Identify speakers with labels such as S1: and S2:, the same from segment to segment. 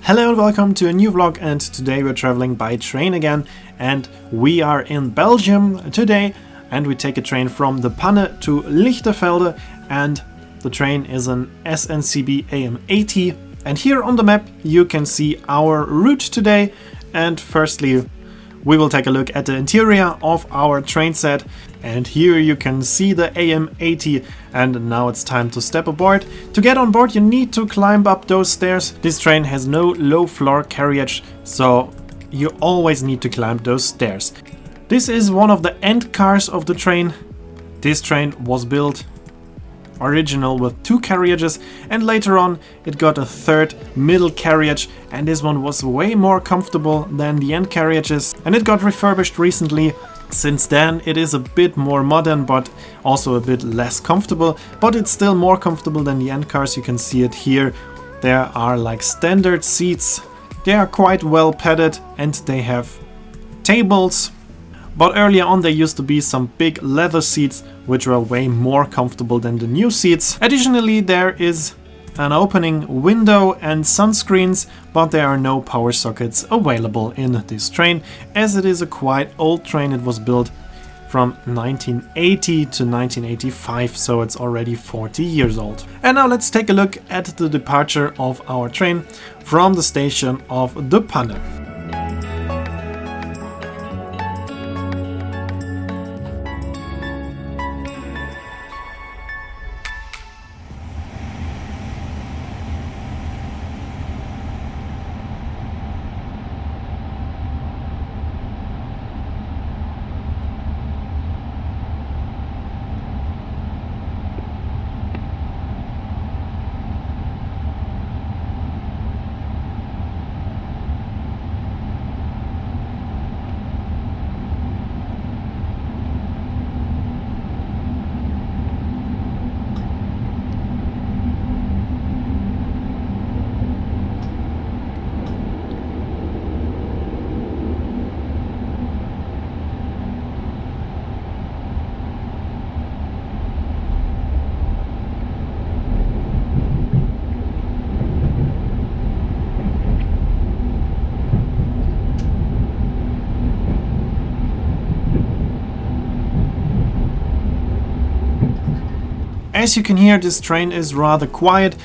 S1: Hello and welcome to a new vlog, and today we're traveling by train again, and we are in Belgium today, and we take a train from the Panne to Lichtervelde, and the train is an SNCB AM80, and here on the map you can see our route today. And firstly we will take a look at the interior of our train set, and here you can see the AM80, and now it's time to step aboard. To get on board you need to climb up those stairs. This train has no low floor carriage, so you always need to climb those stairs. This is one of the end cars of the train. This train was built original with 2 carriages, and later on it got a third middle carriage, and this one was way more comfortable than the end carriages, and it got refurbished recently. Since then it is a bit more modern but also a bit less comfortable, but it's still more comfortable than the end cars. You can see it here. There are like standard seats. They are quite well padded and they have tables. But earlier on there used to be some big leather seats which were way more comfortable than the new seats. Additionally, there is an opening window and sunscreens, but there are no power sockets available in this train, as it is a quite old train. It was built from 1980 to 1985, so it's already 40 years old. And now let's take a look at the departure of our train from the station of the Panne. As you can hear, this train is rather quiet.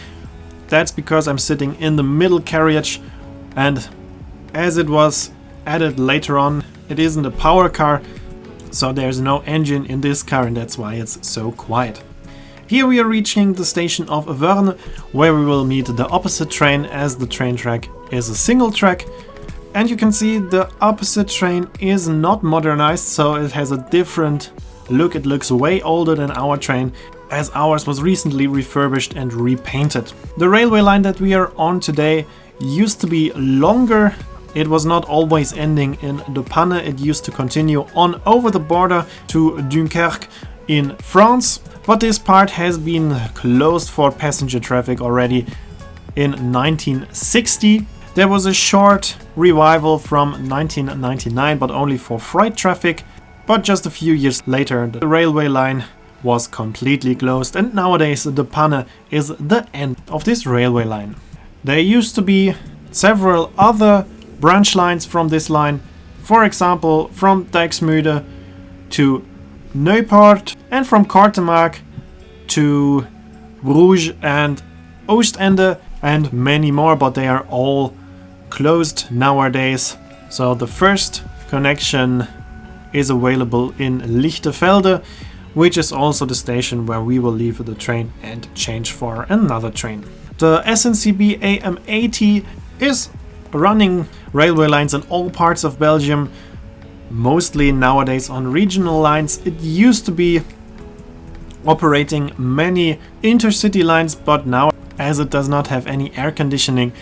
S1: That's because I'm sitting in the middle carriage, and as it was added later on, it isn't a power car, so there's no engine in this car, and that's why it's so quiet. Here we are reaching the station of Verne, where we will meet the opposite train, as the train track is a single track. And you can see the opposite train is not modernized, so it has a different look. It looks way older than our train, as ours was recently refurbished and repainted. The railway line that we are on today used to be longer. It was not always ending in the Panne. It used to continue on over the border to Dunkerque in France, but this part has been closed for passenger traffic already in 1960. There was a short revival from 1999, but only for freight traffic. But just a few years later the railway line was completely closed, and nowadays the Panne is the end of this railway line. There used to be several other branch lines from this line, for example from Dijksmuide to Unported, and from Kortemark to Bruges and Oostende, and many more, but they are all closed nowadays. So the first connection is available in Lichtervelde, which is also the station where we will leave the train and change for another train. The SNCB AM80 is running railway lines in all parts of Belgium, mostly nowadays on regional lines. It used to be operating many intercity lines, but now, as it does not have any air conditioning,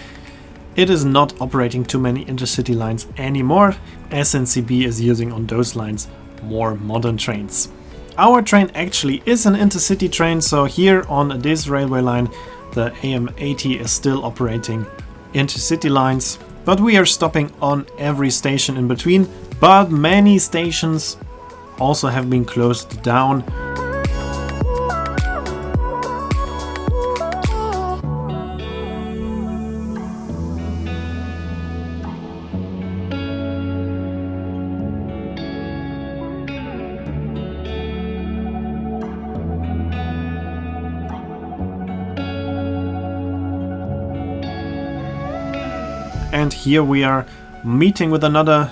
S1: it is not operating too many intercity lines anymore. SNCB is using on those lines more modern trains. Our train actually is an intercity train, so here on this railway line the AM80 is still operating intercity lines, but we are stopping on every station in between. But many stations also have been closed down. And here we are meeting with another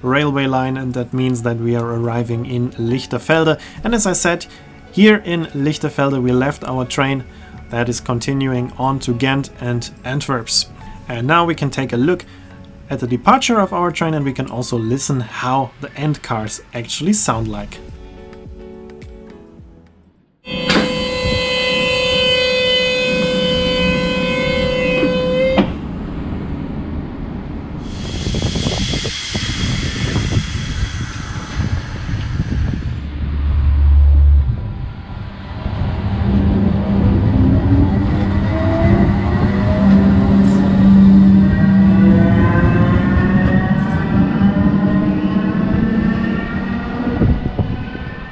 S1: railway line, and that means that we are arriving in Lichtervelde. And as I said, here in Lichtervelde we left our train that is continuing on to Ghent and Antwerps. And now we can take a look at the departure of our train, and we can also listen how the end cars actually sound like.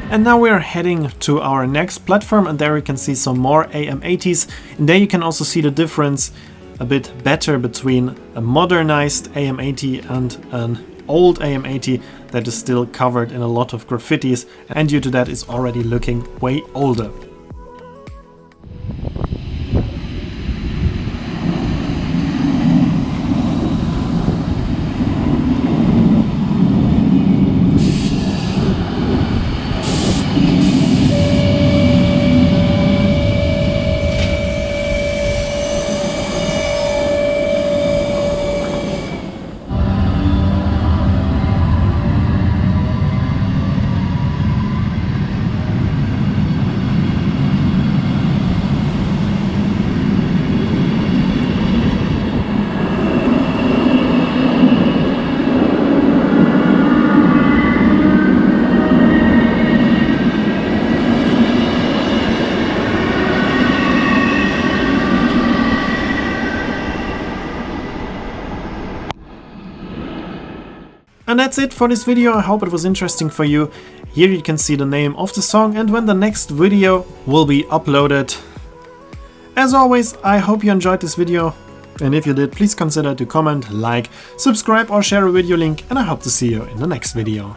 S1: And now we are heading to our next platform, and there we can see some more AM80s. And there you can also see the difference a bit better between a modernized AM80 and an old AM80 that is still covered in a lot of graffitis, and due to that is already looking way older. And that's it for this video. I hope it was interesting for you. Here you can see the name of the song and when the next video will be uploaded. As always, I hope you enjoyed this video, and if you did, please consider to comment, like, subscribe or share a video link, and I hope to see you in the next video.